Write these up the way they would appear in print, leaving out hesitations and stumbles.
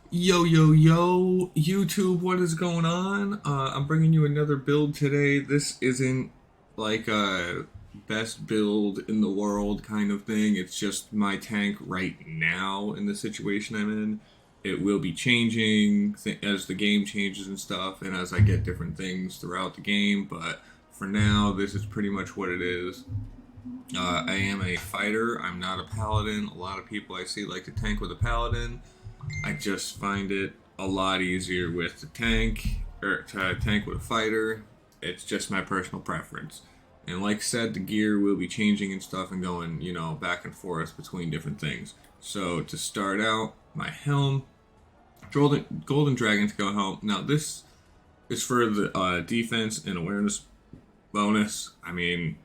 Yo, yo, yo, YouTube, what is going on? I'm bringing you another build today. This isn't like a best build in the world kind of thing. It's just my tank right now in the situation I'm in. It will be changing as the game changes and stuff, and as I get different things throughout the game, but for now, this is pretty much what it is. I am a fighter, I'm not a paladin. A lot of people I see like to tank with a paladin. I just find it a lot easier with the tank or to tank with a fighter. It's just my personal preference. And like I said, the gear will be changing and stuff and going, back and forth between different things. So to start out, my helm, golden dragon scale helm. Now this is for the defense and awareness bonus. I mean,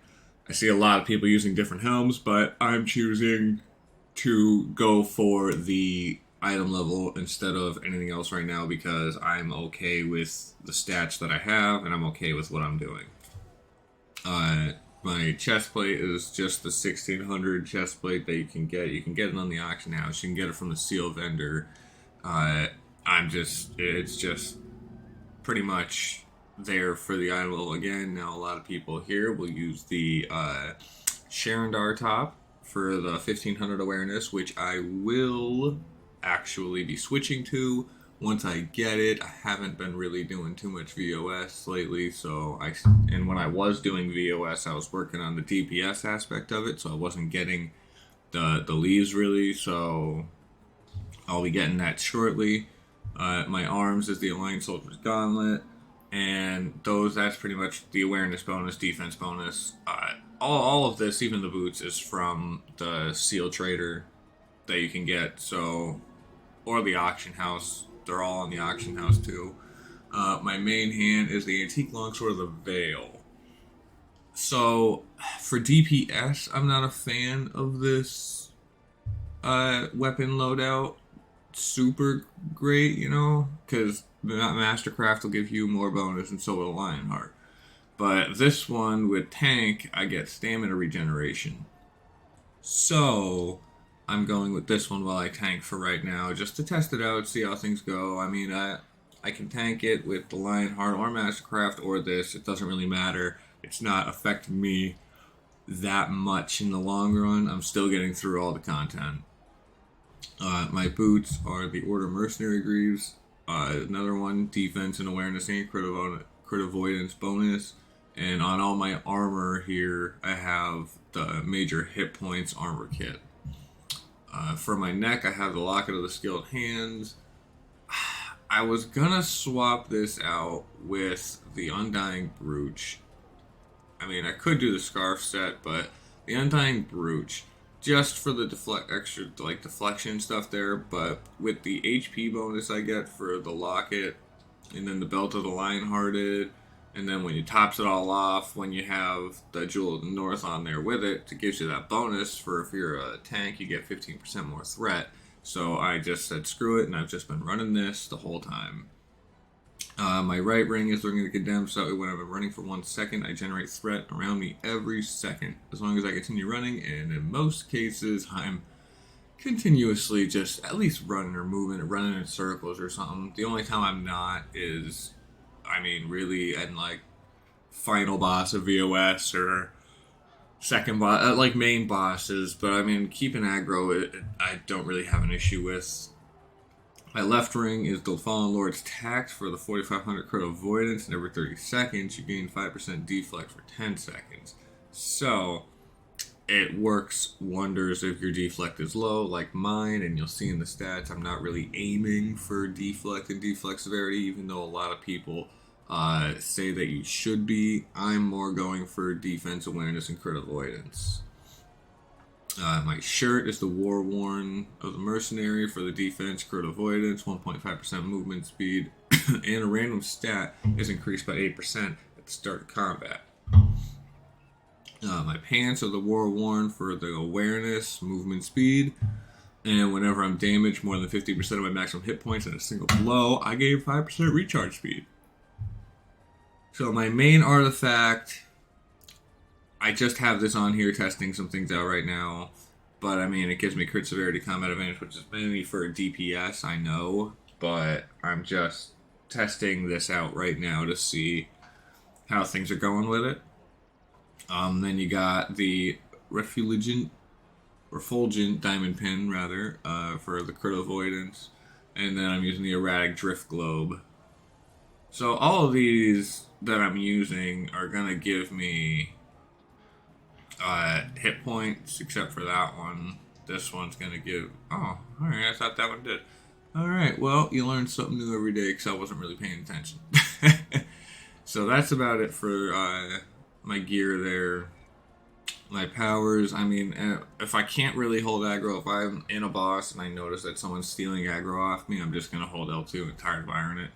I see a lot of people using different helms, but I'm choosing to go for the item level instead of anything else right now because I'm okay with the stats that I have and I'm okay with what I'm doing. My chest plate is just the 1600 chest plate that you can get. You can get it on the auction house. You can get it from the seal vendor. Uh, it's just pretty much there for the item level again. Now, a lot of people here will use the Sharandar top for the 1500 awareness, which I will actually be switching to once I get it. I haven't been really doing too much VOS lately, and when I was doing VOS, I was working on the DPS aspect of it, so I wasn't getting the leaves really. So I'll be getting that shortly. My arms is the Alliance Soldier's Gauntlet, and that's pretty much the awareness bonus, defense bonus. All of this, even the boots, is from the Seal Trader that you can get. So, or the auction house. They're all on the auction house too. My main hand is the Antique Longsword of the Veil. So, for DPS, I'm not a fan of this weapon loadout. Super great, because the Mastercraft will give you more bonus, and so will Lionheart. But this one with tank, I get stamina regeneration. So I'm going with this one while I tank for right now, just to test it out, see how things go. I mean, I can tank it with the Lionheart or Mastercraft or this. It doesn't really matter. It's not affecting me that much in the long run. I'm still getting through all the content. My boots are the Order Mercenary Greaves. Another one, defense and awareness and crit avoidance bonus. And on all my armor here, I have the major hit points armor kit. For my neck, I have the Locket of the Skilled Hands. I was gonna swap this out with the Undying Brooch. I mean, I could do the Scarf set, but the Undying Brooch, just for the extra deflection stuff there, but with the HP bonus I get for the locket, and then the belt of the Lionhearted, and then when you tops it all off, when you have the Jewel of the North on there with it gives you that bonus for if you're a tank, you get 15% more threat. So I just said screw it, and I've just been running this the whole time. My right ring is looking to condemn, so when I'm running for 1 second, I generate threat around me every second, as long as I continue running, and in most cases, I'm continuously just at least running or moving or running in circles or something. The only time I'm not is, I mean, really, in like final boss of VOS or second boss, like main bosses, but I mean, keeping aggro, I don't really have an issue with. My left ring is the Fallen Lord's Tact for the 4500 crit avoidance, and every 30 seconds you gain 5% deflect for 10 seconds. So, it works wonders if your deflect is low, like mine, and you'll see in the stats I'm not really aiming for deflect and deflect severity, even though a lot of people say that you should be. I'm more going for defense awareness and crit avoidance. My shirt is the War Worn of the Mercenary for the defense, crit avoidance, 1.5% movement speed, and a random stat is increased by 8% at the start of combat. My pants are the War Worn for the awareness, movement speed, and whenever I'm damaged more than 50% of my maximum hit points in a single blow, I gain 5% recharge speed. So my main artifact, I just have this on here testing some things out right now. But I mean, it gives me crit severity combat advantage, which is mainly for DPS, I know. but I'm just testing this out right now to see how things are going with it. Then you got the refulgent diamond pin, rather, for the crit avoidance. And then I'm using the erratic drift globe. So all of these that I'm using are going to give me hit points, except for that one. This one's going to give... Oh, alright, I thought that one did. Alright, well, you learn something new every day because I wasn't really paying attention. So that's about it for my gear there. My powers, I mean, if I can't really hold aggro, if I'm in a boss and I notice that someone's stealing aggro off me, I'm just going to hold L2 and tired firing it.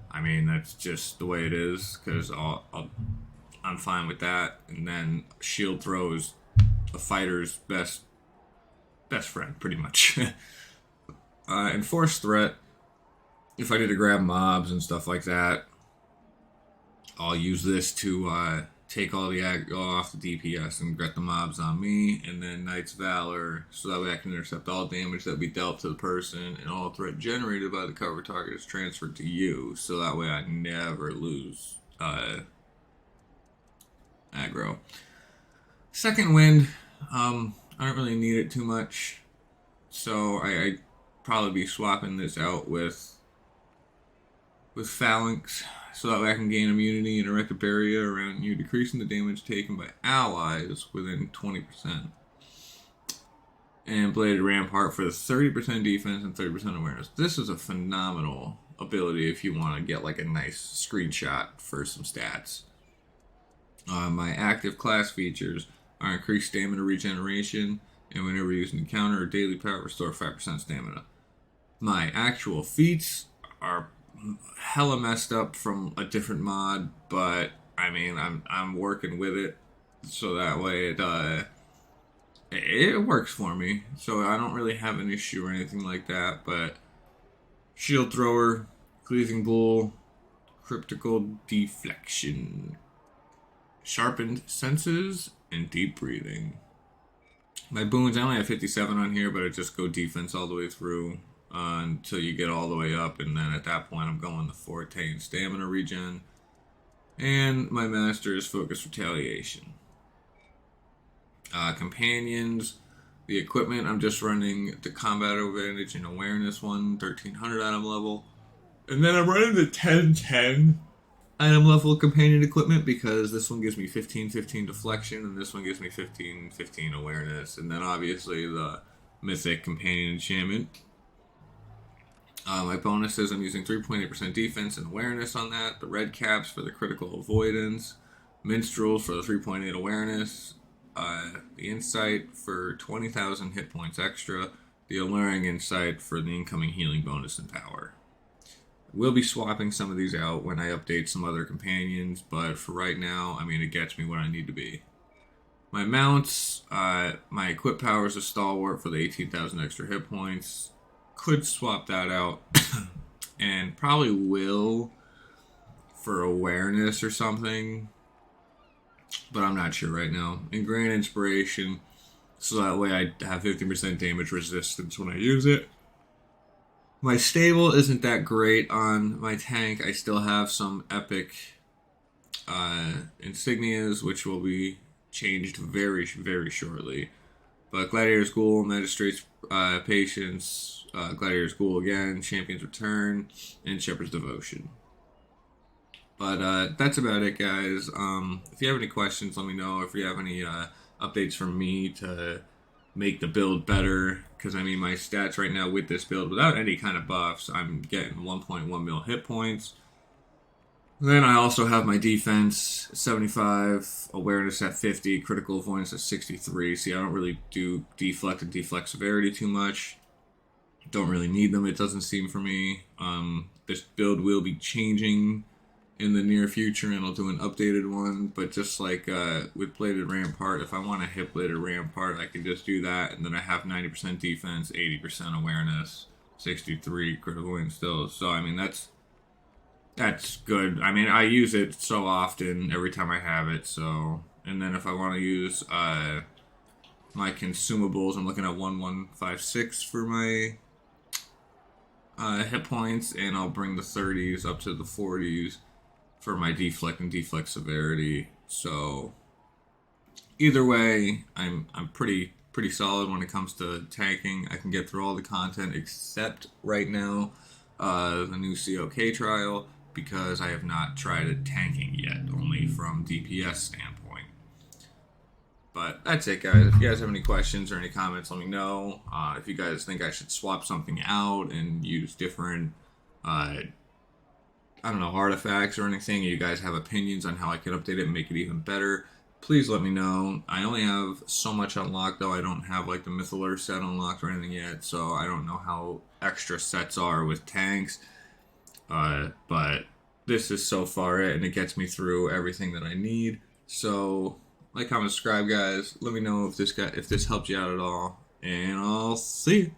I mean, that's just the way it is, because I'm fine with that. And then shield throw is a fighter's best friend, pretty much. Enforced threat, if I need to grab mobs and stuff like that, I'll use this to take all the aggro off the DPS and get the mobs on me. And then Knight's Valor, so that way I can intercept all damage that be dealt to the person, and all threat generated by the cover target is transferred to you, so that way I never lose aggro. Second wind, I don't really need it too much, so I'd probably be swapping this out with Phalanx, so that way I can gain immunity and erect a barrier around you, decreasing the damage taken by allies within 20%. And Bladed Rampart for the 30% defense and 30% awareness. This is a phenomenal ability if you want to get like a nice screenshot for some stats. My active class features are increased stamina regeneration, and whenever using encounter or daily power, restore 5% stamina. My actual feats are hella messed up from a different mod, but I mean, I'm working with it, so that way it works for me. So I don't really have an issue or anything like that. But shield thrower, cleaving bull, cryptical deflection, sharpened senses, and deep breathing. My boons, I only have 57 on here, but I just go defense all the way through until you get all the way up, and then at that point I'm going the forte and stamina regen. And my master is focus retaliation. Companions, the equipment, I'm just running the combat advantage and awareness one, 1300 item level. And then I'm running the 1010 item level companion equipment, because this one gives me 15-15 deflection, and this one gives me 15-15 awareness. And then obviously the mythic companion enchantment. My bonuses, I'm using 3.8% defense and awareness on that. The red caps for the critical avoidance. Minstrels for the 3.8 awareness. The insight for 20,000 hit points extra. The alluring insight for the incoming healing bonus and power. We'll be swapping some of these out when I update some other companions, but for right now, I mean, it gets me where I need to be. My mounts, my equip power is a stalwart for the 18,000 extra hit points. Could swap that out, and probably will for awareness or something, but I'm not sure right now. And Grand Inspiration, so that way I have 50% damage resistance when I use it. My stable isn't that great on my tank. I still have some epic insignias, which will be changed very, very shortly. But Gladiator's Ghoul, Magistrate's Patience, Gladiator's Ghoul again, Champion's Return, and Shepherd's Devotion. But that's about it, guys. If you have any questions, let me know. If you have any updates from me to make the build better, because I mean, my stats right now with this build, without any kind of buffs, I'm getting 1.1 mil hit points. Then I also have my defense 75, awareness at 50, critical avoidance at 63. See, I don't really do deflect and deflect severity too much. Don't really need them, it doesn't seem, for me. This build will be changing in the near future, and I'll do an updated one. But just like with Bladed Rampart, if I want to hit Bladed Rampart, I can just do that, and then I have 90% defense, 80% awareness, 63 critical avoidance still. So I mean, that's good. I mean, I use it so often every time I have it. So, and then if I want to use my consumables, I'm looking at 1156 for my hit points, and I'll bring the 30s up to the 40s for my deflect and deflect severity. So either way, I'm pretty solid when it comes to tanking. I can get through all the content except right now the new COK trial, because I have not tried it tanking yet, only from DPS standpoint. But that's it, guys. If you guys have any questions or any comments, let me know. If you guys think I should swap something out and use different, I don't know, artifacts or anything, you guys have opinions on how I could update it and make it even better, please let me know. I only have so much unlocked, though. I don't have like the Mythalure set unlocked or anything yet, so I don't know how extra sets are with tanks. But this is so far it, and it gets me through everything that I need. So like, comment, subscribe, guys. Let me know if this helped you out at all, and I'll see you.